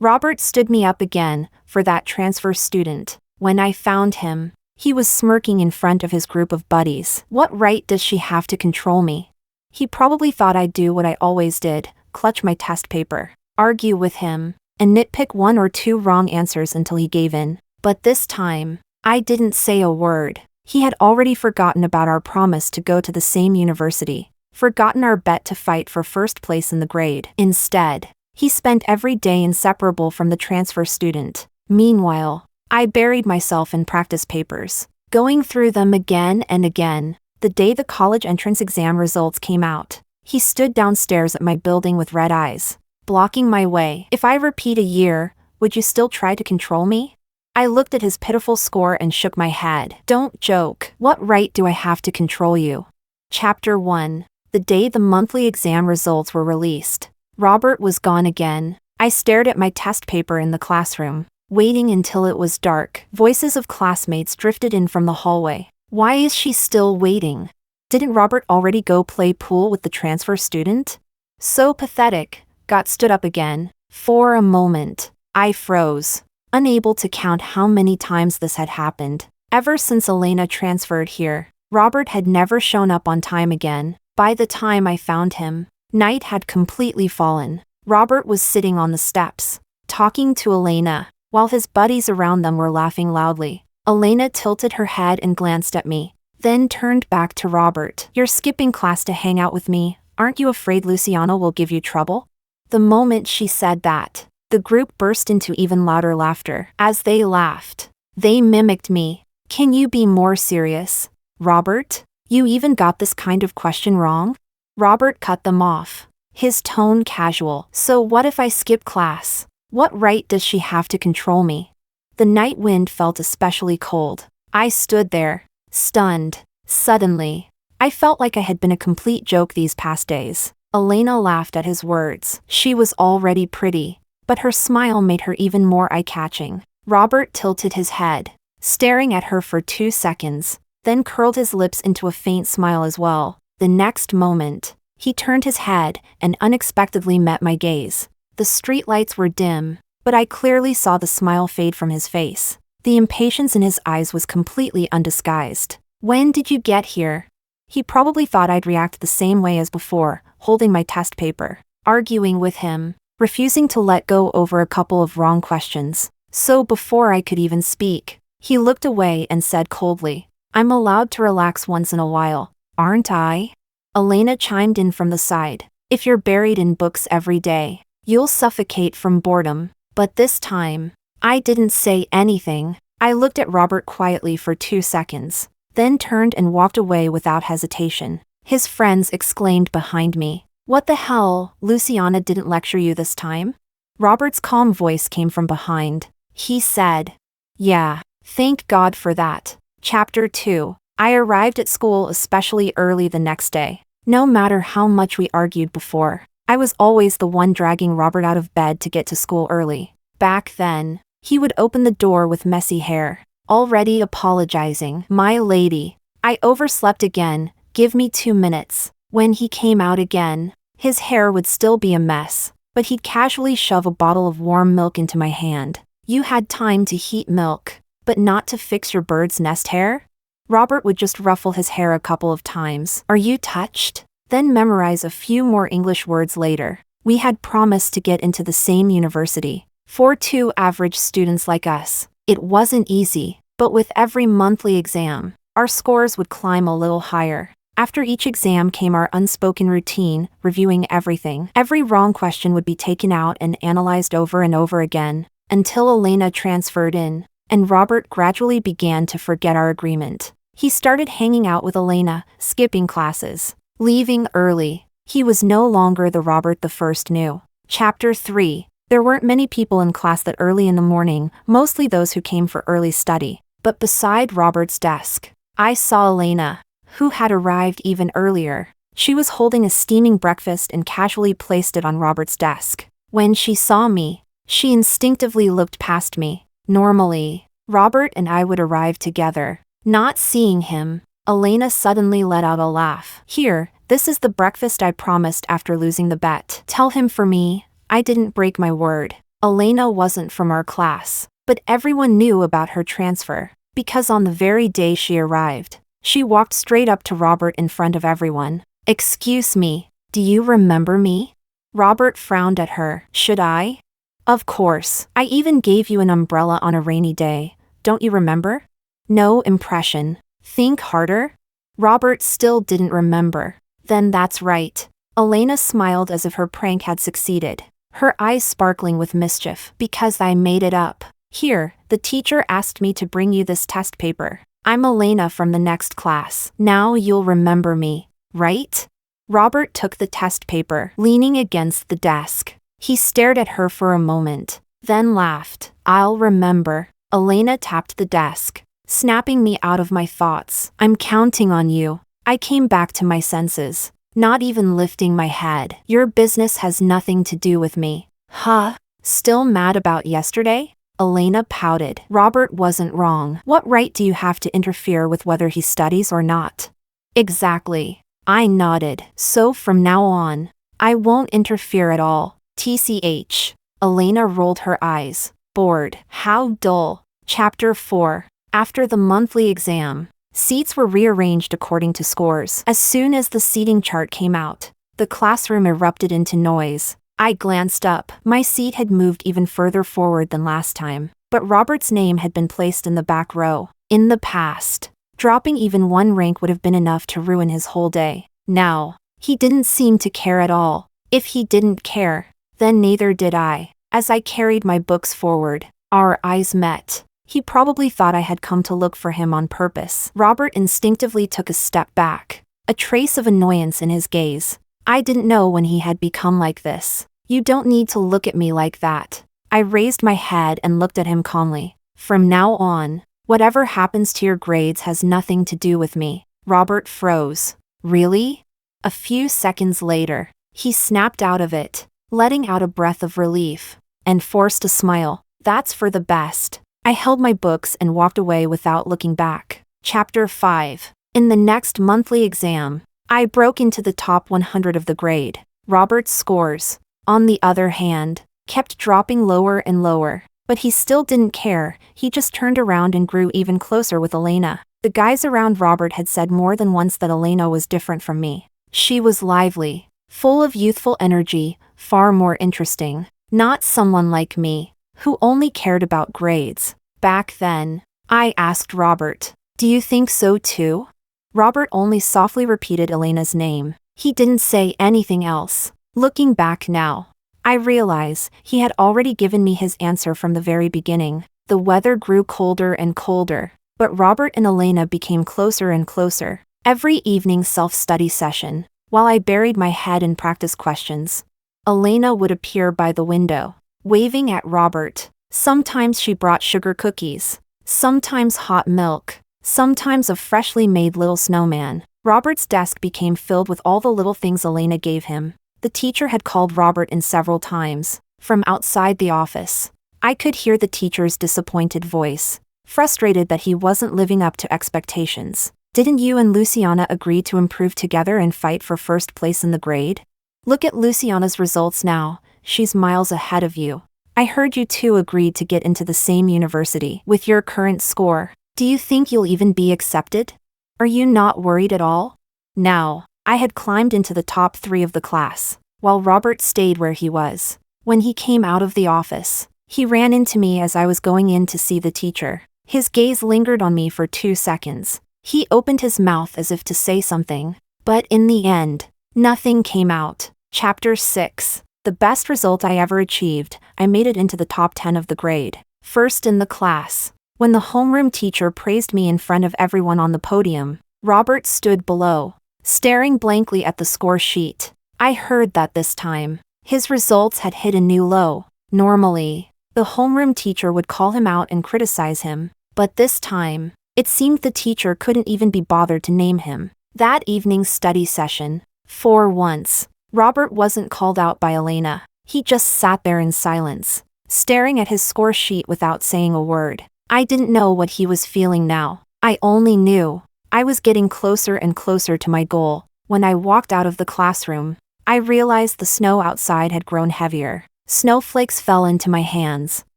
Robert stood me up again for that transfer student. When I found him, he was smirking in front of his group of buddies. What right does she have to control me? He probably thought I'd do what I always did, clutch my test paper, argue with him, and nitpick one or two wrong answers until he gave in. But this time, I didn't say a word. He had already forgotten about our promise to go to the same university, forgotten our bet to fight for first place in the grade. Instead, he spent every day inseparable from the transfer student. Meanwhile, I buried myself in practice papers, going through them again and again. The day the college entrance exam results came out, he stood downstairs at my building with red eyes, blocking my way. If I repeat a year, would you still try to control me? I looked at his pitiful score and shook my head. Don't joke. What right do I have to control you? Chapter 1. The day the monthly exam results were released, Robert was gone again. I stared at my test paper in the classroom, waiting until it was dark. Voices of classmates drifted in from the hallway. Why is she still waiting? Didn't Robert already go play pool with the transfer student? So pathetic. Got stood up again. For a moment, I froze, unable to count how many times this had happened. Ever since Elena transferred here, Robert had never shown up on time again. By the time I found him, night had completely fallen. Robert was sitting on the steps, talking to Elena, while his buddies around them were laughing loudly. Elena tilted her head and glanced at me, then turned back to Robert. You're skipping class to hang out with me. Aren't you afraid Luciana will give you trouble? The moment she said that, the group burst into even louder laughter. As they laughed, they mimicked me. Can you be more serious, Robert? You even got this kind of question wrong? Robert cut them off, his tone casual. So what if I skip class? What right does she have to control me? The night wind felt especially cold. I stood there, stunned. Suddenly, I felt like I had been a complete joke these past days. Elena laughed at his words. She was already pretty, but her smile made her even more eye-catching. Robert tilted his head, staring at her for 2 seconds, then curled his lips into a faint smile as well. The next moment, he turned his head and unexpectedly met my gaze. The streetlights were dim, but I clearly saw the smile fade from his face. The impatience in his eyes was completely undisguised. When did you get here? He probably thought I'd react the same way as before, holding my test paper, arguing with him, refusing to let go over a couple of wrong questions. So before I could even speak, he looked away and said coldly, I'm allowed to relax once in a while, aren't I? Elena chimed in from the side. If you're buried in books every day, you'll suffocate from boredom. But this time, I didn't say anything. I looked at Robert quietly for 2 seconds, then turned and walked away without hesitation. His friends exclaimed behind me. What the hell, Luciana didn't lecture you this time? Robert's calm voice came from behind. He said, yeah, thank God for that. Chapter 2. I arrived at school especially early the next day. No matter how much we argued before, I was always the one dragging Robert out of bed to get to school early. Back then, he would open the door with messy hair, already apologizing. My lady, I overslept again, give me 2 minutes. When he came out again, his hair would still be a mess, but he'd casually shove a bottle of warm milk into my hand. You had time to heat milk, but not to fix your bird's nest hair? Robert would just ruffle his hair a couple of times. Are you touched? Then memorize a few more English words later. We had promised to get into the same university. For 2 average students like us, it wasn't easy, but with every monthly exam, our scores would climb a little higher. After each exam came our unspoken routine, reviewing everything. Every wrong question would be taken out and analyzed over and over again, until Elena transferred in, and Robert gradually began to forget our agreement. He started hanging out with Elena, skipping classes, leaving early. He was no longer the Robert the first knew. Chapter 3. There weren't many people in class that early in the morning, mostly those who came for early study. But beside Robert's desk, I saw Elena, who had arrived even earlier. She was holding a steaming breakfast and casually placed it on Robert's desk. When she saw me, she instinctively looked past me. Normally, Robert and I would arrive together. Not seeing him, Elena suddenly let out a laugh. Here, this is the breakfast I promised after losing the bet. Tell him for me, I didn't break my word. Elena wasn't from our class, but everyone knew about her transfer, because on the very day she arrived, she walked straight up to Robert in front of everyone. "Excuse me, do you remember me?" Robert frowned at her. "Should I?" "Of course, I even gave you an umbrella on a rainy day. Don't you remember?" No impression. Think harder. Robert still didn't remember. "Then that's right." Elena smiled as if her prank had succeeded, her eyes sparkling with mischief. "Because I made it up. Here, the teacher asked me to bring you this test paper. I'm Elena from the next class. Now you'll remember me, right?" Robert took the test paper, leaning against the desk. He stared at her for a moment, then laughed. "I'll remember." Elena tapped the desk, snapping me out of my thoughts. "I'm counting on you." I came back to my senses, not even lifting my head. "Your business has nothing to do with me." "Huh? Still mad about yesterday?" Elena pouted. Robert wasn't wrong. "What right do you have to interfere with whether he studies or not?" "Exactly." I nodded. "So from now on, I won't interfere at all." TCH. Elena rolled her eyes, bored. "How dull." Chapter 4. After the monthly exam, seats were rearranged according to scores. As soon as the seating chart came out, the classroom erupted into noise. I glanced up. My seat had moved even further forward than last time, but Robert's name had been placed in the back row. In the past, dropping even one rank would have been enough to ruin his whole day. Now, he didn't seem to care at all. If he didn't care, then neither did I. As I carried my books forward, our eyes met. He probably thought I had come to look for him on purpose. Robert instinctively took a step back, a trace of annoyance in his gaze. I didn't know when he had become like this. "You don't need to look at me like that." I raised my head and looked at him calmly. "From now on, whatever happens to your grades has nothing to do with me." Robert froze. "Really?" A few seconds later, he snapped out of it, letting out a breath of relief, and forced a smile. "That's for the best." I held my books and walked away without looking back. Chapter 5. In the next monthly exam, I broke into the top 100 of the grade. Robert's scores, on the other hand, kept dropping lower and lower. But he still didn't care. He just turned around and grew even closer with Elena. The guys around Robert had said more than once that Elena was different from me. She was lively, full of youthful energy, far more interesting. Not someone like me, who only cared about grades. Back then, I asked Robert, "Do you think so too?" Robert only softly repeated Elena's name. He didn't say anything else. Looking back now, I realize he had already given me his answer from the very beginning. The weather grew colder and colder, but Robert and Elena became closer and closer. Every evening self-study session, while I buried my head in practice questions, Elena would appear by the window, waving at Robert. Sometimes she brought sugar cookies, sometimes hot milk, sometimes a freshly made little snowman. Robert's desk became filled with all the little things Elena gave him. The teacher had called Robert in several times, from outside the office. I could hear the teacher's disappointed voice, frustrated that he wasn't living up to expectations. "Didn't you and Luciana agree to improve together and fight for first place in the grade? Look at Luciana's results now, she's miles ahead of you. I heard you two agreed to get into the same university. With your current score, do you think you'll even be accepted? Are you not worried at all?" Now, I had climbed into the top 3 of the class, while Robert stayed where he was. When he came out of the office, he ran into me as I was going in to see the teacher. His gaze lingered on me for 2 seconds. He opened his mouth as if to say something, but in the end, nothing came out. Chapter 6. The best result I ever achieved, I made it into the top 10 of the grade. First in the class. When the homeroom teacher praised me in front of everyone on the podium, Robert stood below, staring blankly at the score sheet. I heard that this time, his results had hit a new low. Normally, the homeroom teacher would call him out and criticize him, but this time, it seemed the teacher couldn't even be bothered to name him. That evening's study session, for once, Robert wasn't called out by Elena. He just sat there in silence, staring at his score sheet without saying a word. I didn't know what he was feeling now. I only knew I was getting closer and closer to my goal. When I walked out of the classroom, I realized the snow outside had grown heavier. Snowflakes fell into my hands,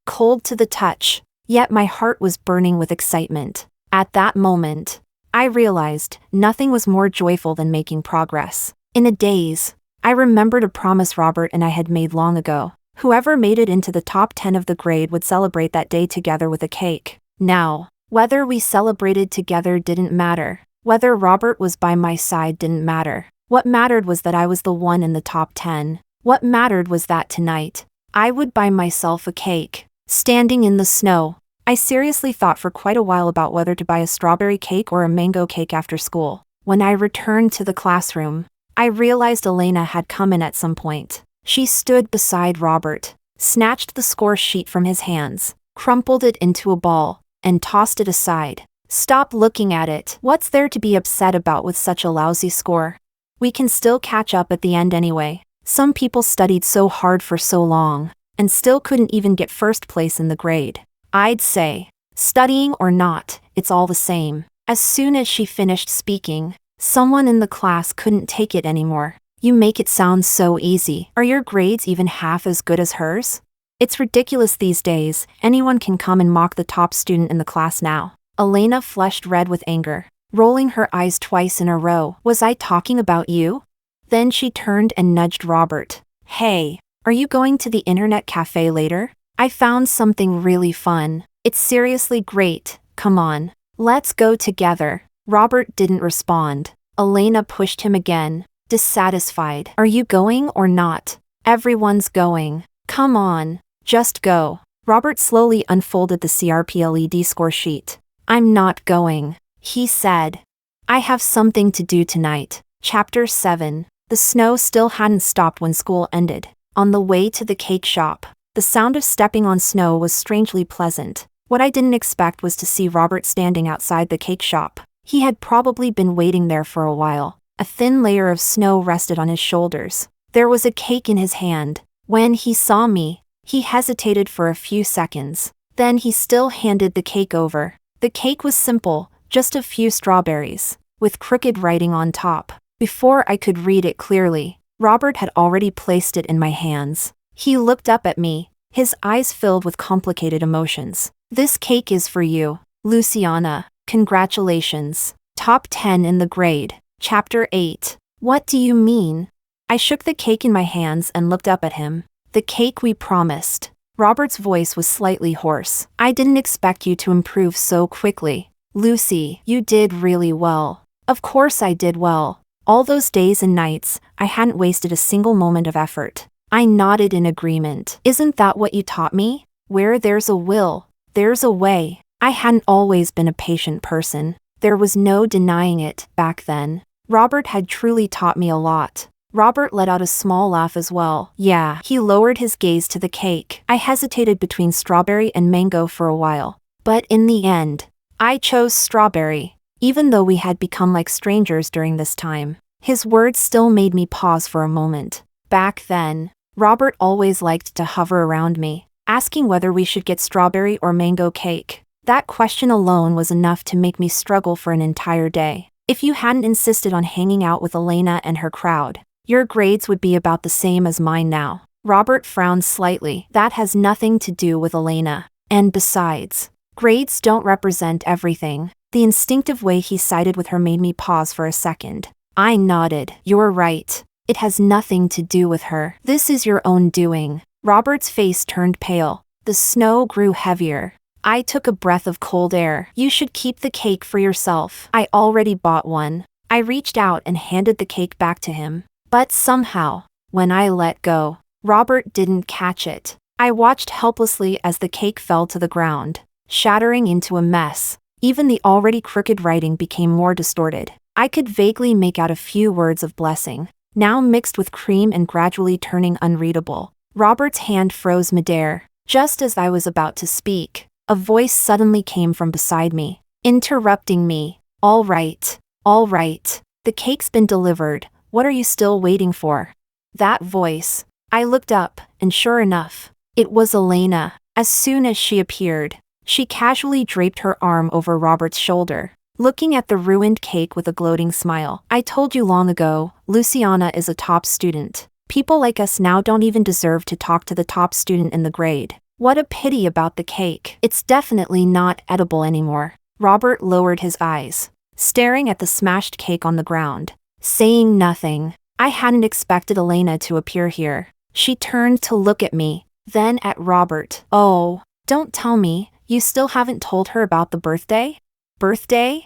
cold to the touch, yet my heart was burning with excitement. At that moment, I realized nothing was more joyful than making progress. In a daze, I remembered a promise Robert and I had made long ago. Whoever made it into the top 10 of the grade would celebrate that day together with a cake. Now, whether we celebrated together didn't matter. Whether Robert was by my side didn't matter. What mattered was that I was the one in the top 10. What mattered was that tonight, I would buy myself a cake. Standing in the snow, I seriously thought for quite a while about whether to buy a strawberry cake or a mango cake after school. When I returned to the classroom, I realized Elena had come in at some point. She stood beside Robert, snatched the score sheet from his hands, crumpled it into a ball, and tossed it aside. Stop looking at it. What's there to be upset about with such a lousy score? We can still catch up at the end anyway. Some people studied so hard for so long, and still couldn't even get first place in the grade. I'd say, studying or not, it's all the same. As soon as she finished speaking, someone in the class couldn't take it anymore. You make it sound so easy. Are your grades even half as good as hers? It's ridiculous these days. Anyone can come and mock the top student in the class now. Elena flushed red with anger, rolling her eyes twice in a row. Was I talking about you? Then she turned and nudged Robert. Hey, are you going to the internet cafe later? I found something really fun. It's seriously great. Come on. Let's go together. Robert didn't respond. Elena pushed him again, dissatisfied. Are you going or not? Everyone's going. Come on. Just go. Robert slowly unfolded the CRPLED score sheet. I'm not going, he said. I have something to do tonight. Chapter 7. The snow still hadn't stopped when school ended. On the way to the cake shop, the sound of stepping on snow was strangely pleasant. What I didn't expect was to see Robert standing outside the cake shop. He had probably been waiting there for a while. A thin layer of snow rested on his shoulders. There was a cake in his hand. When he saw me, he hesitated for a few seconds. Then he still handed the cake over. The cake was simple, just a few strawberries, with crooked writing on top. Before I could read it clearly, Robert had already placed it in my hands. He looked up at me, his eyes filled with complicated emotions. This cake is for you, Luciana. Congratulations. Top 10 in the grade. Chapter 8. What do you mean? I shook the cake in my hands and looked up at him. The cake we promised. Robert's voice was slightly hoarse. I didn't expect you to improve so quickly. Lucy, you did really well. Of course I did well. All those days and nights, I hadn't wasted a single moment of effort. I nodded in agreement. Isn't that what you taught me? Where there's a will, there's a way. I hadn't always been a patient person. There was no denying it back then. Robert had truly taught me a lot. Robert let out a small laugh as well. Yeah, he lowered his gaze to the cake. I hesitated between strawberry and mango for a while. But in the end, I chose strawberry. Even though we had become like strangers during this time, his words still made me pause for a moment. Back then, Robert always liked to hover around me, asking whether we should get strawberry or mango cake. That question alone was enough to make me struggle for an entire day. If you hadn't insisted on hanging out with Elena and her crowd, your grades would be about the same as mine now. Robert frowned slightly. That has nothing to do with Elena. And besides, grades don't represent everything. The instinctive way he sided with her made me pause for a second. I nodded. You're right. It has nothing to do with her. This is your own doing. Robert's face turned pale. The snow grew heavier. I took a breath of cold air. You should keep the cake for yourself. I already bought one. I reached out and handed the cake back to him. But somehow, when I let go, Robert didn't catch it. I watched helplessly as the cake fell to the ground, shattering into a mess. Even the already crooked writing became more distorted. I could vaguely make out a few words of blessing, now mixed with cream and gradually turning unreadable. Robert's hand froze midair. Just as I was about to speak, a voice suddenly came from beside me, interrupting me. All right. The cake's been delivered. What are you still waiting for? That voice. I looked up, and sure enough, it was Elena. As soon as she appeared, she casually draped her arm over Robert's shoulder, looking at the ruined cake with a gloating smile. I told you long ago, Luciana is a top student. People like us now don't even deserve to talk to the top student in the grade. What a pity about the cake. It's definitely not edible anymore. Robert lowered his eyes, staring at the smashed cake on the ground, saying nothing. I hadn't expected Elena to appear here. She turned to look at me, then at Robert. Oh, don't tell me, you still haven't told her about the birthday? Birthday?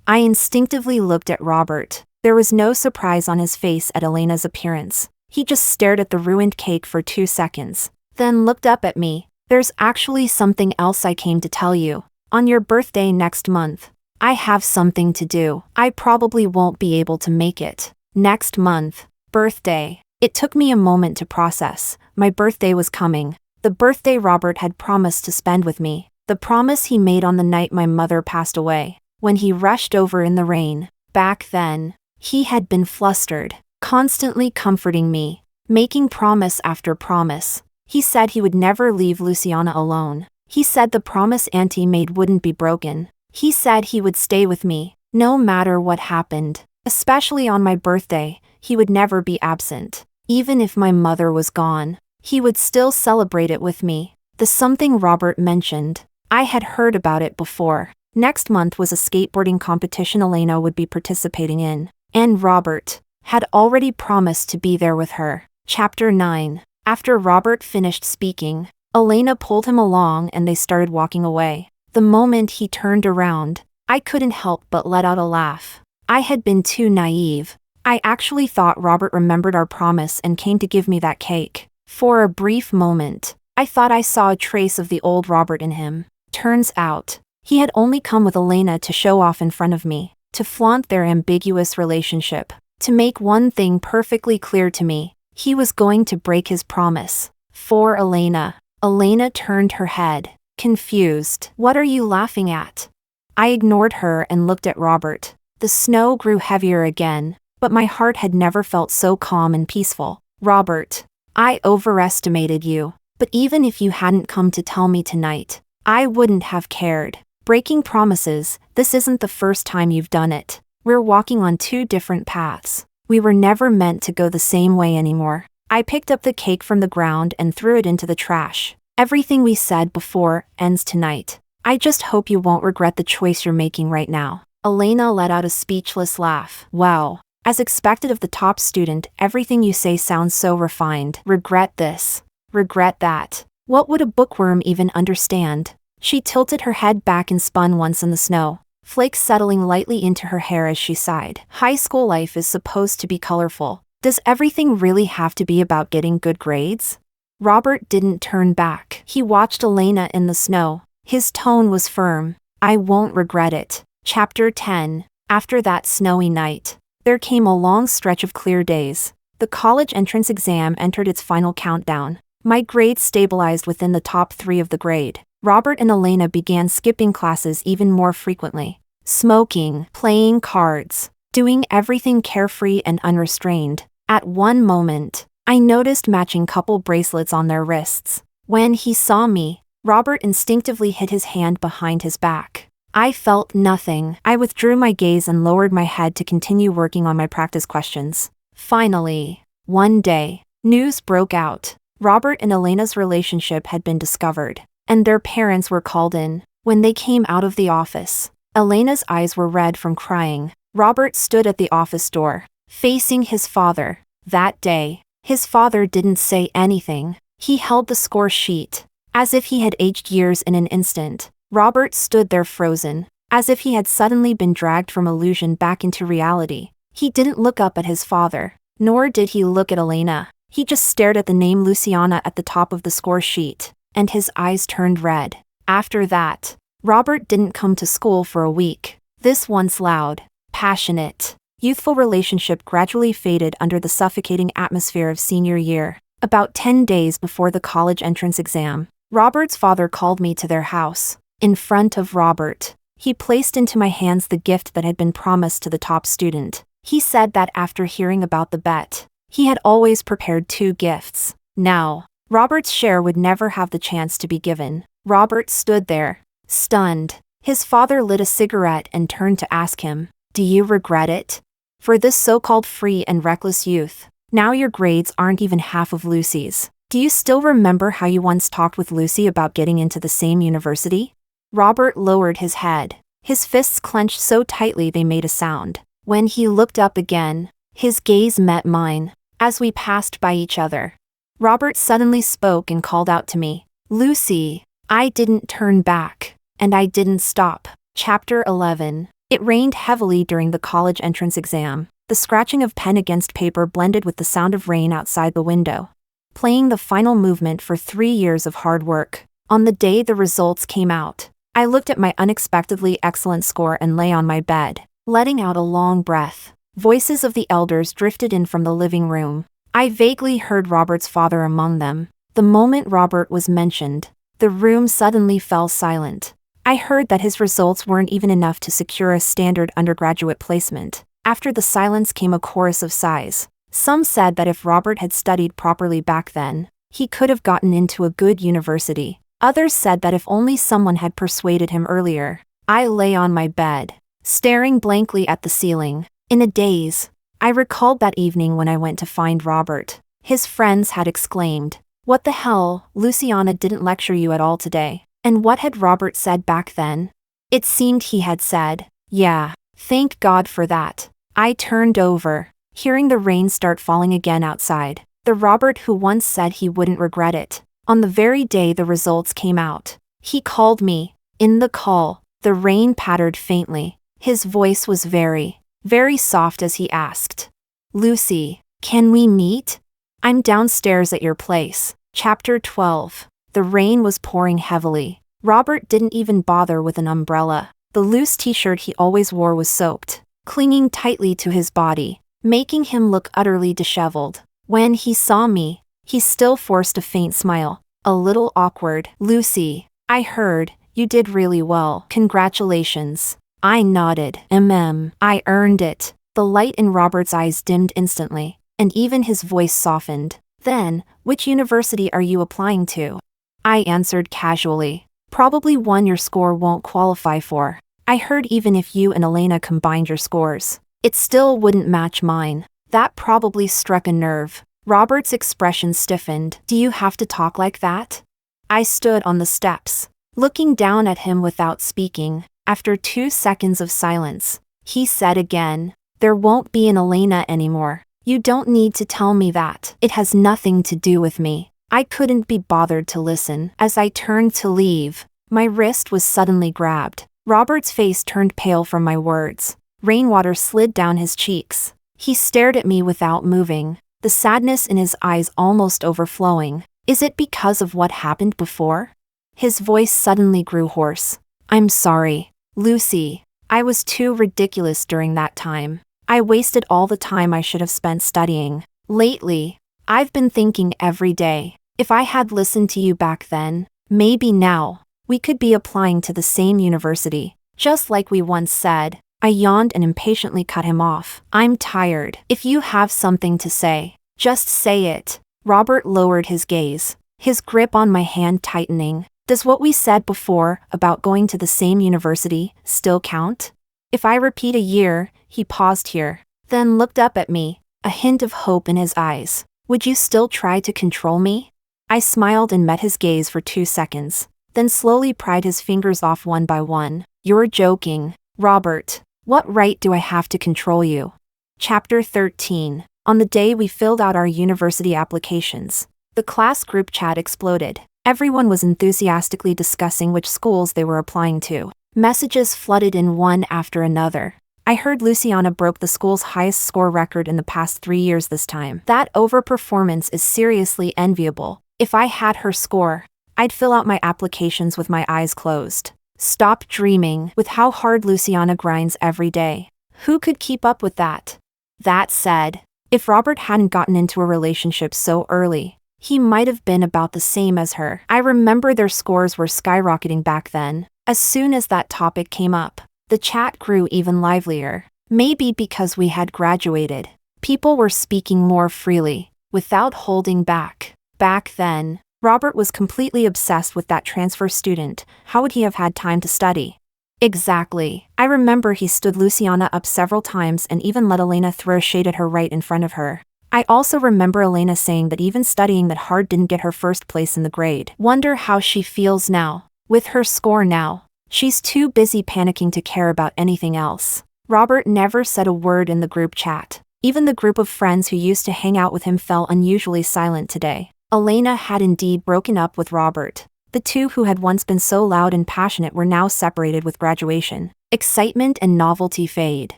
I instinctively looked at Robert. There was no surprise on his face at Elena's appearance. He just stared at the ruined cake for 2 seconds, then looked up at me. There's actually something else I came to tell you. On your birthday next month, I have something to do. I probably won't be able to make it. Next month. Birthday. It took me a moment to process. My birthday was coming. The birthday Robert had promised to spend with me. The promise he made on the night my mother passed away, when he rushed over in the rain. Back then, he had been flustered, constantly comforting me, making promise after promise. He said he would never leave Luciana alone. He said the promise Auntie made wouldn't be broken. He said he would stay with me, no matter what happened. Especially on my birthday, he would never be absent. Even if my mother was gone, he would still celebrate it with me. The something Robert mentioned, I had heard about it before. Next month was a skateboarding competition Elena would be participating in, and Robert had already promised to be there with her. Chapter 9. After Robert finished speaking, Elena pulled him along and they started walking away. The moment he turned around, I couldn't help but let out a laugh. I had been too naive. I actually thought Robert remembered our promise and came to give me that cake. For a brief moment, I thought I saw a trace of the old Robert in him. Turns out, he had only come with Elena to show off in front of me, to flaunt their ambiguous relationship, to make one thing perfectly clear to me. He was going to break his promise. For Elena. Elena turned her head, confused. What are you laughing at? I ignored her and looked at Robert. The snow grew heavier again, but my heart had never felt so calm and peaceful. Robert, I overestimated you, but even if you hadn't come to tell me tonight, I wouldn't have cared. Breaking promises, this isn't the first time you've done it. We're walking on 2 different paths. We were never meant to go the same way anymore. I picked up the cake from the ground and threw it into the trash. Everything we said before ends tonight. I just hope you won't regret the choice you're making right now. Elena let out a speechless laugh. Wow. As expected of the top student, everything you say sounds so refined. Regret this. Regret that. What would a bookworm even understand? She tilted her head back and spun once in the snow, flakes settling lightly into her hair as she sighed. High school life is supposed to be colorful. Does everything really have to be about getting good grades? Robert didn't turn back. He watched Elena in the snow. His tone was firm. I won't regret it. Chapter 10. After that snowy night, there came a long stretch of clear days. The college entrance exam entered its final countdown. My grades stabilized within the top 3 of the grade. Robert and Elena began skipping classes even more frequently. Smoking, playing cards, doing everything carefree and unrestrained. At one moment, I noticed matching couple bracelets on their wrists. When he saw me, Robert instinctively hid his hand behind his back. I felt nothing. I withdrew my gaze and lowered my head to continue working on my practice questions. Finally, one day, news broke out. Robert and Elena's relationship had been discovered, and their parents were called in. When they came out of the office, Elena's eyes were red from crying. Robert stood at the office door, facing his father. That day, his father didn't say anything. He held the score sheet, as if he had aged years in an instant. Robert stood there frozen, as if he had suddenly been dragged from illusion back into reality. He didn't look up at his father, nor did he look at Elena. He just stared at the name Luciana at the top of the score sheet, and his eyes turned red. After that, Robert didn't come to school for a week. This once loud, passionate, youthful relationship gradually faded under the suffocating atmosphere of senior year. About 10 days before the college entrance exam, Robert's father called me to their house. In front of Robert, he placed into my hands the gift that had been promised to the top student. He said that after hearing about the bet, he had always prepared 2 gifts. Now, Robert's share would never have the chance to be given. Robert stood there, stunned. His father lit a cigarette and turned to ask him, "Do you regret it?" For this so-called free and reckless youth, Now your grades aren't even half of Lucy's. Do you still remember how you once talked with Lucy about getting into the same university? Robert lowered his head. His fists clenched so tightly they made a sound. When he looked up again, his gaze met mine. As we passed by each other, Robert suddenly spoke and called out to me, "Lucy." I didn't turn back, and I didn't stop. Chapter 11. It rained heavily during the college entrance exam. The scratching of pen against paper blended with the sound of rain outside the window, playing the final movement for 3 years of hard work. On the day the results came out, I looked at my unexpectedly excellent score and lay on my bed, letting out a long breath. Voices of the elders drifted in from the living room. I vaguely heard Robert's father among them. The moment Robert was mentioned, the room suddenly fell silent. I heard that his results weren't even enough to secure a standard undergraduate placement. After the silence came a chorus of sighs. Some said that if Robert had studied properly back then, he could have gotten into a good university. Others said that if only someone had persuaded him earlier. I lay on my bed, staring blankly at the ceiling, in a daze. I recalled that evening when I went to find Robert. His friends had exclaimed, "What the hell, Luciana didn't lecture you at all today." And what had Robert said back then? It seemed he had said, "Yeah, thank God for that." I turned over, hearing the rain start falling again outside. The Robert who once said he wouldn't regret it. On the very day the results came out, he called me. In the call, the rain pattered faintly. His voice was very, very soft as he asked, "Lucy, can we meet? I'm downstairs at your place." Chapter 12. The rain was pouring heavily. Robert didn't even bother with an umbrella. The loose t-shirt he always wore was soaked, clinging tightly to his body, making him look utterly disheveled. When he saw me, he still forced a faint smile, a little awkward. "Lucy, I heard, you did really well. Congratulations." I nodded. I earned it." The light in Robert's eyes dimmed instantly, and even his voice softened. "Then, which university are you applying to?" I answered casually. "Probably one your score won't qualify for. I heard even if you and Elena combined your scores, it still wouldn't match mine." That probably struck a nerve. Robert's expression stiffened. "Do you have to talk like that?" I stood on the steps, looking down at him without speaking. After 2 seconds of silence, he said again, "There won't be an Elena anymore. You don't need to tell me that. It has nothing to do with me." I couldn't be bothered to listen. As I turned to leave, my wrist was suddenly grabbed. Robert's face turned pale from my words. Rainwater slid down his cheeks. He stared at me without moving, the sadness in his eyes almost overflowing. "Is it because of what happened before?" His voice suddenly grew hoarse. "I'm sorry, Lucy. I was too ridiculous during that time. I wasted all the time I should have spent studying. Lately, I've been thinking every day, if I had listened to you back then, maybe now, we could be applying to the same university, just like we once said." I yawned and impatiently cut him off. "I'm tired. If you have something to say, just say it." Robert lowered his gaze, his grip on my hand tightening. "Does what we said before about going to the same university still count? If I repeat a year," he paused here, then looked up at me, a hint of hope in his eyes. "Would you still try to control me?" I smiled and met his gaze for 2 seconds, then slowly pried his fingers off one by one. "You're joking, Robert. What right do I have to control you?" Chapter 13. On the day we filled out our university applications, the class group chat exploded. Everyone was enthusiastically discussing which schools they were applying to. Messages flooded in one after another. I heard Luciana broke the school's highest score record in the past 3 years this time. That overperformance is seriously enviable. If I had her score, I'd fill out my applications with my eyes closed. Stop dreaming with how hard Luciana grinds every day. Who could keep up with that? That said, if Robert hadn't gotten into a relationship so early, he might have been about the same as her. I remember their scores were skyrocketing back then. As soon as that topic came up, the chat grew even livelier. Maybe because we had graduated, people were speaking more freely, without holding back. Back then, Robert was completely obsessed with that transfer student. How would he have had time to study? Exactly. I remember he stood Luciana up several times and even let Elena throw shade at her right in front of her. I also remember Elena saying that even studying that hard didn't get her first place in the grade. Wonder how she feels now. With her score now, she's too busy panicking to care about anything else. Robert never said a word in the group chat. Even the group of friends who used to hang out with him fell unusually silent today. Elena had indeed broken up with Robert. The two who had once been so loud and passionate were now separated with graduation. Excitement and novelty fade.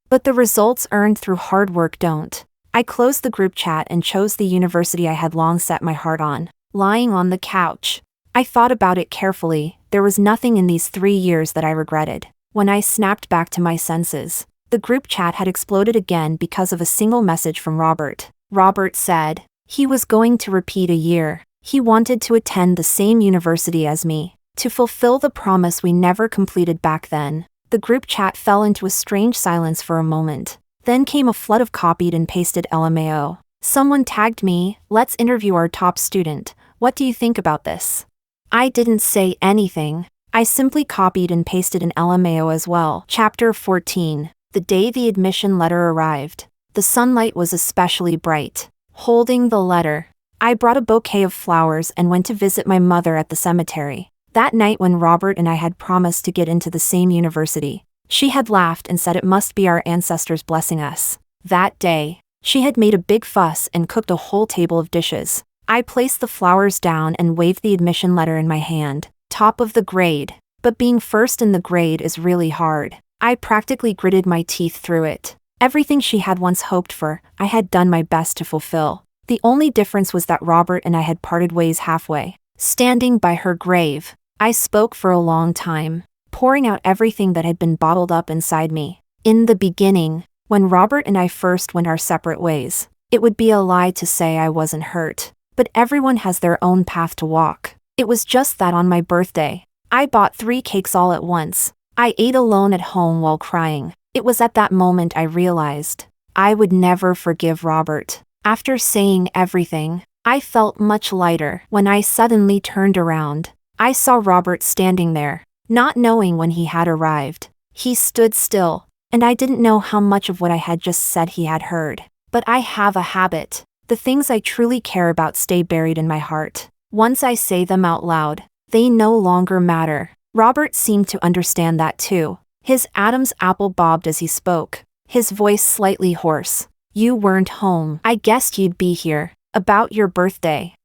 But the results earned through hard work don't. I closed the group chat and chose the university I had long set my heart on. Lying on the couch, I thought about it carefully. There was nothing in these 3 years that I regretted. When I snapped back to my senses, the group chat had exploded again because of a single message from Robert. Robert said he was going to repeat a year. He wanted to attend the same university as me, to fulfill the promise we never completed back then. The group chat fell into a strange silence for a moment. Then came a flood of copied and pasted LMAO. Someone tagged me, "Let's interview our top student. What do you think about this?" I didn't say anything. I simply copied and pasted an LMAO as well. Chapter 14. The day the admission letter arrived, the sunlight was especially bright. Holding the letter, I brought a bouquet of flowers and went to visit my mother at the cemetery. That night when Robert and I had promised to get into the same university, she had laughed and said it must be our ancestors blessing us. That day, she had made a big fuss and cooked a whole table of dishes. I placed the flowers down and waved the admission letter in my hand. Top of the grade. But being first in the grade is really hard. I practically gritted my teeth through it. Everything she had once hoped for, I had done my best to fulfill. The only difference was that Robert and I had parted ways halfway. Standing by her grave, I spoke for a long time, pouring out everything that had been bottled up inside me. In the beginning, when Robert and I first went our separate ways, it would be a lie to say I wasn't hurt. But everyone has their own path to walk. It was just that on my birthday, I bought 3 cakes all at once. I ate alone at home while crying. It was at that moment I realized I would never forgive Robert. After saying everything, I felt much lighter. When I suddenly turned around, I saw Robert standing there, not knowing when he had arrived. He stood still, and I didn't know how much of what I had just said he had heard. But I have a habit. The things I truly care about stay buried in my heart. Once I say them out loud, they no longer matter. Robert seemed to understand that too. His Adam's apple bobbed as he spoke, his voice slightly hoarse. "You weren't home. I guessed you'd be here. About your birthday."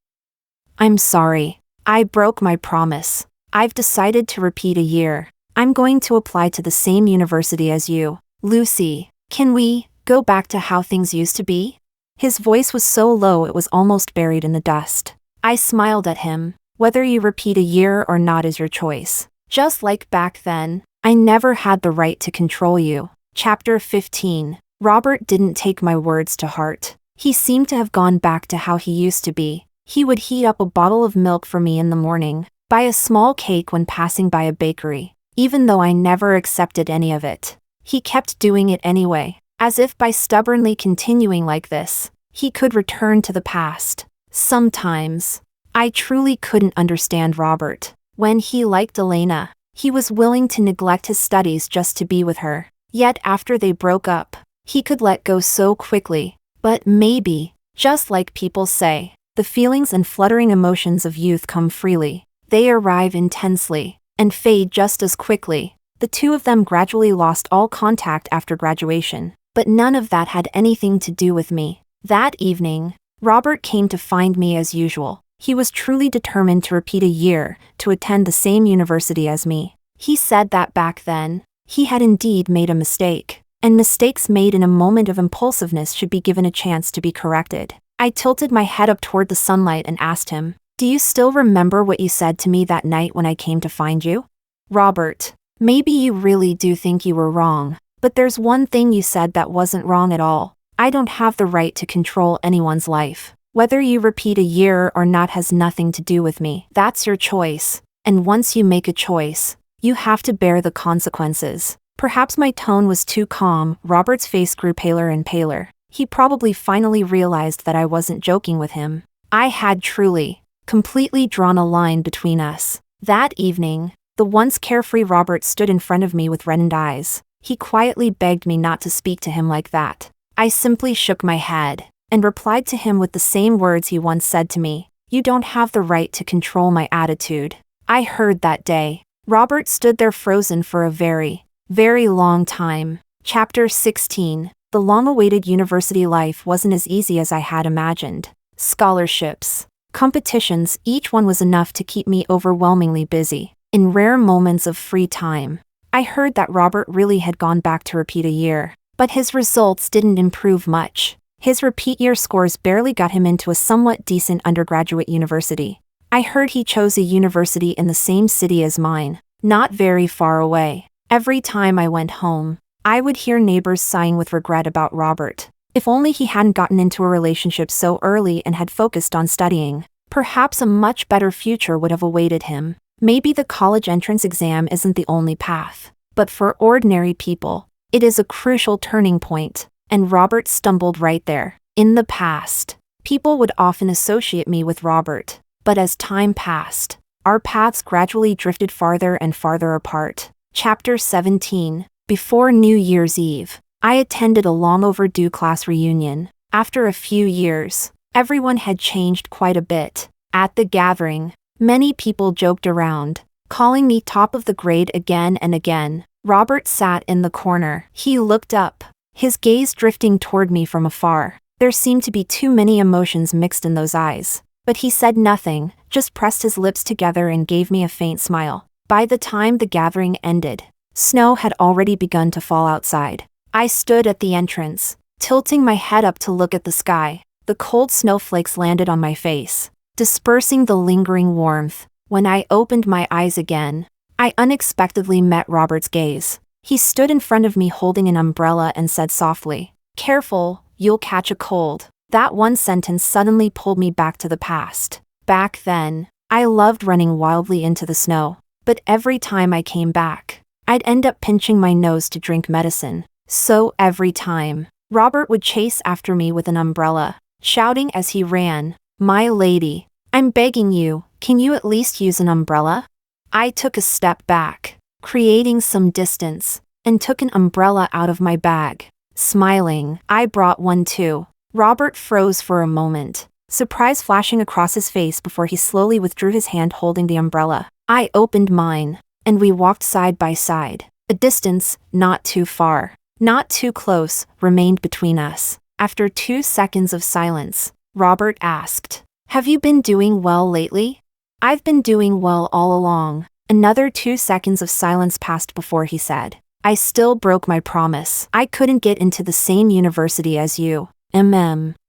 "I'm sorry. I broke my promise. I've decided to repeat a year. I'm going to apply to the same university as you. Lucy, can we go back to how things used to be?" His voice was so low it was almost buried in the dust. I smiled at him. "Whether you repeat a year or not is your choice. Just like back then, I never had the right to control you." Chapter 15. Robert didn't take my words to heart. He seemed to have gone back to how he used to be. He would heat up a bottle of milk for me in the morning, buy a small cake when passing by a bakery, even though I never accepted any of it. He kept doing it anyway, as if by stubbornly continuing like this, he could return to the past. Sometimes, I truly couldn't understand Robert. When he liked Elena, he was willing to neglect his studies just to be with her. Yet after they broke up, he could let go so quickly. But maybe, just like people say, the feelings and fluttering emotions of youth come freely. They arrive intensely, and fade just as quickly. The two of them gradually lost all contact after graduation, but none of that had anything to do with me. That evening, Robert came to find me as usual. He was truly determined to repeat a year, to attend the same university as me. He said that back then, he had indeed made a mistake, and mistakes made in a moment of impulsiveness should be given a chance to be corrected. I tilted my head up toward the sunlight and asked him, "Do you still remember what you said to me that night when I came to find you?" "Robert, maybe you really do think you were wrong, but there's one thing you said that wasn't wrong at all. I don't have the right to control anyone's life. Whether you repeat a year or not has nothing to do with me. That's your choice, and once you make a choice, you have to bear the consequences." Perhaps my tone was too calm. Robert's face grew paler and paler. He probably finally realized that I wasn't joking with him. I had truly, completely drawn a line between us. That evening, the once carefree Robert stood in front of me with reddened eyes. He quietly begged me not to speak to him like that. I simply shook my head. and replied to him with the same words he once said to me, "You don't have the right to control my attitude." I heard that day. Robert stood there frozen for a very, very long time. Chapter 16. The long-awaited university life wasn't as easy as I had imagined. Scholarships, competitions, each one was enough to keep me overwhelmingly busy. In rare moments of free time, I heard that Robert really had gone back to repeat a year, but his results didn't improve much. His repeat year scores barely got him into a somewhat decent undergraduate university. I heard he chose a university in the same city as mine, not very far away. Every time I went home, I would hear neighbors sighing with regret about Robert. If only he hadn't gotten into a relationship so early and had focused on studying, perhaps a much better future would have awaited him. Maybe the college entrance exam isn't the only path, but for ordinary people, it is a crucial turning point, and Robert stumbled right there. In the past, people would often associate me with Robert, but as time passed, our paths gradually drifted farther and farther apart. Chapter 17. Before New Year's Eve, I attended a long-overdue class reunion. After a few years, everyone had changed quite a bit. At the gathering, many people joked around, calling me top of the grade again and again. Robert sat in the corner. He looked up, his gaze drifting toward me from afar. There seemed to be too many emotions mixed in those eyes. But he said nothing, just pressed his lips together and gave me a faint smile. By the time the gathering ended, snow had already begun to fall outside. I stood at the entrance, tilting my head up to look at the sky. The cold snowflakes landed on my face, dispersing the lingering warmth. When I opened my eyes again, I unexpectedly met Robert's gaze. He stood in front of me holding an umbrella and said softly, "Careful, you'll catch a cold." That one sentence suddenly pulled me back to the past. Back then, I loved running wildly into the snow, but every time I came back, I'd end up pinching my nose to drink medicine. So every time, Robert would chase after me with an umbrella, shouting as he ran, "My lady, I'm begging you, can you at least use an umbrella?" I took a step back, creating some distance, and took an umbrella out of my bag. Smiling, I brought one too. Robert froze for a moment, surprise flashing across his face before he slowly withdrew his hand holding the umbrella. I opened mine, and we walked side by side. A distance, not too far, not too close, remained between us. After 2 seconds of silence, Robert asked, "Have you been doing well lately?" "I've been doing well all along." Another 2 seconds of silence passed before he said, "I still broke my promise. I couldn't get into the same university as you."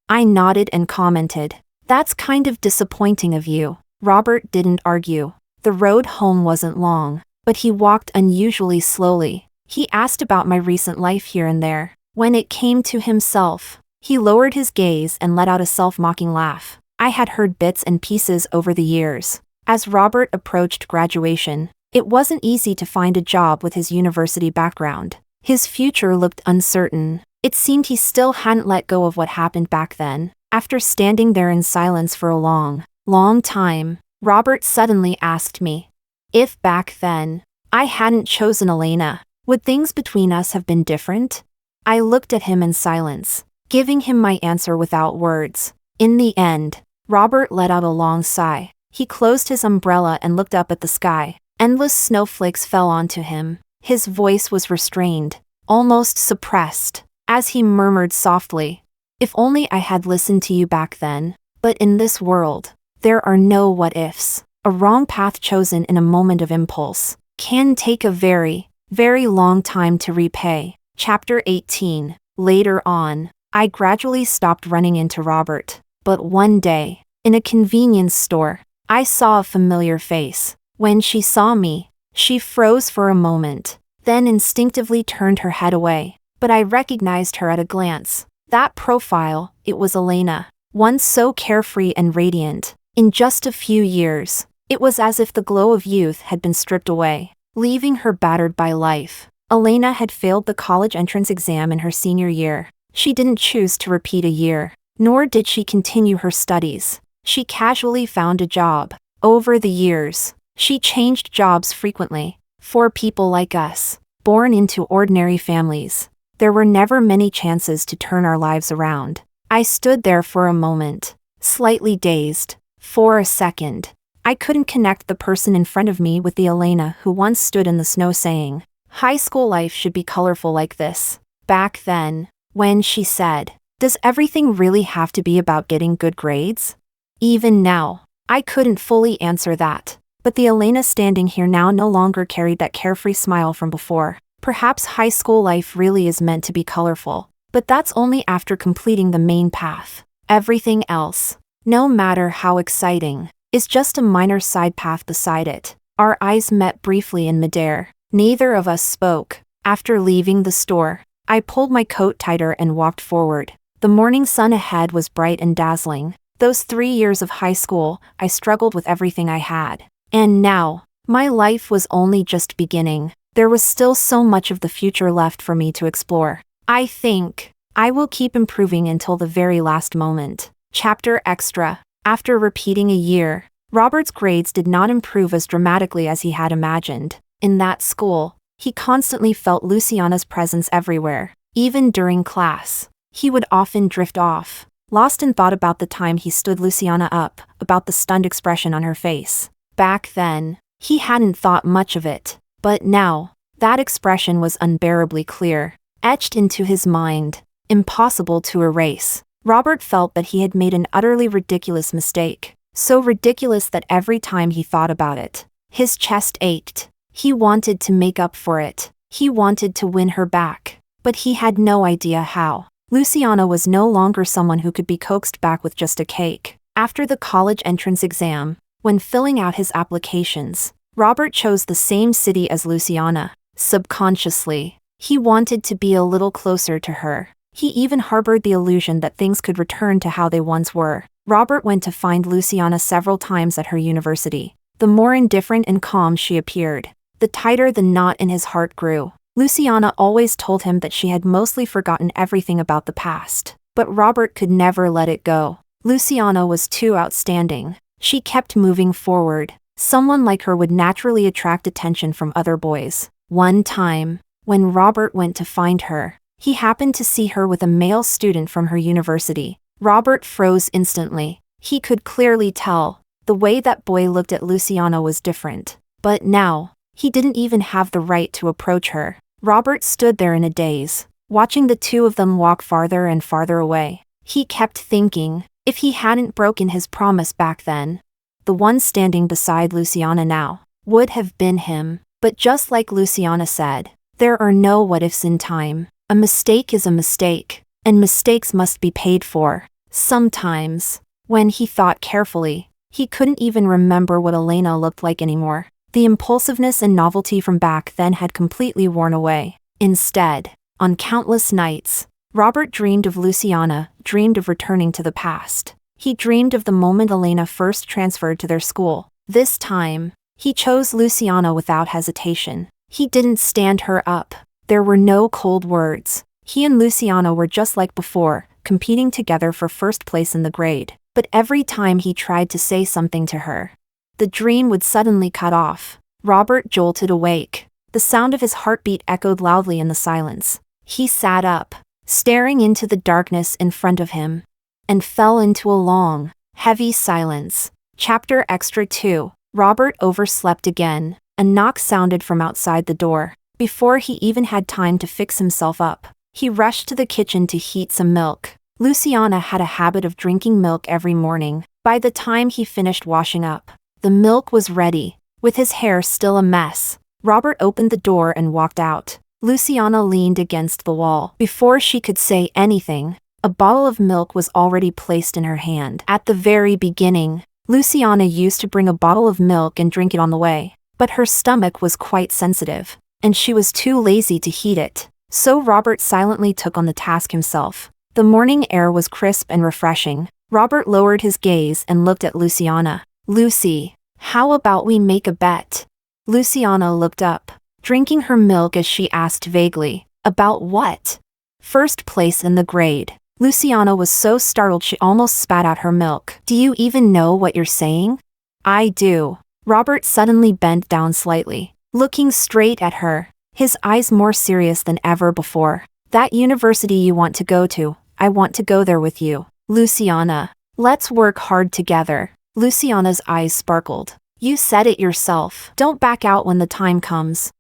I nodded and commented, "That's kind of disappointing of you." Robert didn't argue. The road home wasn't long, but he walked unusually slowly. He asked about my recent life here and there. When it came to himself, he lowered his gaze and let out a self-mocking laugh. I had heard bits and pieces over the years. As Robert approached graduation, it wasn't easy to find a job with his university background. His future looked uncertain. It seemed he still hadn't let go of what happened back then. After standing there in silence for a long, long time, Robert suddenly asked me, if back then, I hadn't chosen Elena, would things between us have been different? I looked at him in silence, giving him my answer without words. In the end, Robert let out a long sigh. He closed his umbrella and looked up at the sky. Endless snowflakes fell onto him. His voice was restrained, almost suppressed, as he murmured softly, "If only I had listened to you back then. But in this world, there are no what-ifs. A wrong path chosen in a moment of impulse can take a very, very long time to repay." Chapter 18. Later on, I gradually stopped running into Robert. But one day, in a convenience store, I saw a familiar face. When she saw me, she froze for a moment, then instinctively turned her head away. But I recognized her at a glance. That profile, it was Elena, once so carefree and radiant. In just a few years, it was as if the glow of youth had been stripped away, leaving her battered by life. Elena had failed the college entrance exam in her senior year. She didn't choose to repeat a year, nor did she continue her studies. She casually found a job. Over the years, she changed jobs frequently. For people like us, born into ordinary families, there were never many chances to turn our lives around. I stood there for a moment, slightly dazed. For a second, I couldn't connect the person in front of me with the Elena who once stood in the snow saying, "High school life should be colorful like this." Back then, when she said, "Does everything really have to be about getting good grades?" Even now, I couldn't fully answer that. But the Elena standing here now no longer carried that carefree smile from before. Perhaps high school life really is meant to be colorful, but that's only after completing the main path. Everything else, no matter how exciting, is just a minor side path beside it. Our eyes met briefly in midair. Neither of us spoke. After leaving the store, I pulled my coat tighter and walked forward. The morning sun ahead was bright and dazzling. Those 3 years of high school, I struggled with everything I had. And now, my life was only just beginning. There was still so much of the future left for me to explore. I think I will keep improving until the very last moment. Chapter Extra. After repeating a year, Robert's grades did not improve as dramatically as he had imagined. In that school, he constantly felt Luciana's presence everywhere. Even during class, he would often drift off, lost in thought about the time he stood Luciana up, about the stunned expression on her face. Back then, he hadn't thought much of it, but now, that expression was unbearably clear, etched into his mind, impossible to erase. Robert felt that he had made an utterly ridiculous mistake, so ridiculous that every time he thought about it, his chest ached. He wanted to make up for it. He wanted to win her back, but he had no idea how. Luciana was no longer someone who could be coaxed back with just a cake. After the college entrance exam, when filling out his applications, Robert chose the same city as Luciana. Subconsciously, he wanted to be a little closer to her. He even harbored the illusion that things could return to how they once were. Robert went to find Luciana several times at her university. The more indifferent and calm she appeared, the tighter the knot in his heart grew. Luciana always told him that she had mostly forgotten everything about the past, but Robert could never let it go. Luciana was too outstanding. She kept moving forward. Someone like her would naturally attract attention from other boys. One time, when Robert went to find her, he happened to see her with a male student from her university. Robert froze instantly. He could clearly tell, the way that boy looked at Luciana was different. But now, he didn't even have the right to approach her. Robert stood there in a daze, watching the two of them walk farther and farther away. He kept thinking, if he hadn't broken his promise back then, the one standing beside Luciana now would have been him. But just like Luciana said, there are no what-ifs in time. A mistake is a mistake, and mistakes must be paid for. Sometimes, when he thought carefully, he couldn't even remember what Elena looked like anymore. The impulsiveness and novelty from back then had completely worn away. Instead, on countless nights, Robert dreamed of Luciana, dreamed of returning to the past. He dreamed of the moment Elena first transferred to their school. This time, he chose Luciana without hesitation. He didn't stand her up. There were no cold words. He and Luciana were just like before, competing together for first place in the grade. But every time he tried to say something to her, the dream would suddenly cut off. Robert jolted awake. The sound of his heartbeat echoed loudly in the silence. He sat up, staring into the darkness in front of him, and fell into a long, heavy silence. Chapter Extra 2. Robert overslept again. A knock sounded from outside the door. Before he even had time to fix himself up, he rushed to the kitchen to heat some milk. Luciana had a habit of drinking milk every morning. By the time he finished washing up, the milk was ready. With his hair still a mess, Robert opened the door and walked out. Luciana leaned against the wall. Before she could say anything, a bottle of milk was already placed in her hand. At the very beginning, Luciana used to bring a bottle of milk and drink it on the way, but her stomach was quite sensitive, and she was too lazy to heat it. So Robert silently took on the task himself. The morning air was crisp and refreshing. Robert lowered his gaze and looked at Luciana. "Lucy, how about we make a bet?" Luciana looked up, drinking her milk as she asked vaguely, "About what?" "First place in the grade." Luciana was so startled she almost spat out her milk. "Do you even know what you're saying?" "I do." Robert suddenly bent down slightly, looking straight at her, his eyes more serious than ever before. "That university you want to go to, I want to go there with you. Luciana. Let's work hard together. Luciana's eyes sparkled. You said it yourself. Don't back out when the time comes.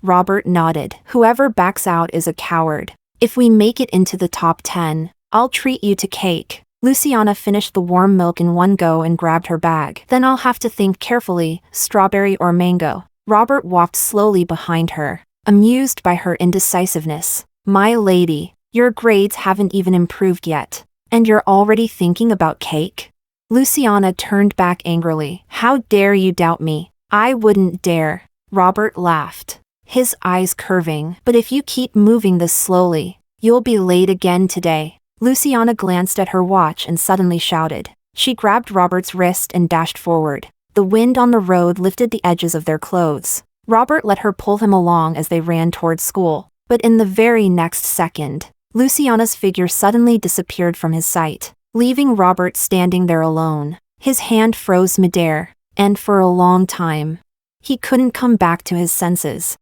Robert nodded. Whoever backs out is a coward. If we make it into the top 10, I'll treat you to cake. Luciana finished the warm milk in one go and grabbed her bag. Then I'll have to think carefully, strawberry or mango. Robert walked slowly behind her, amused by her indecisiveness. My lady, your grades haven't even improved yet. And you're already thinking about cake? Luciana turned back angrily. How dare you doubt me? I wouldn't dare. Robert laughed, his eyes curving. But if you keep moving this slowly, you'll be late again today. Luciana glanced at her watch and suddenly shouted. She grabbed Robert's wrist and dashed forward. The wind on the road lifted the edges of their clothes. Robert let her pull him along as they ran towards school. But in the very next second, Luciana's figure suddenly disappeared from his sight, leaving Robert standing there alone. His hand froze midair, and for a long time, he couldn't come back to his senses.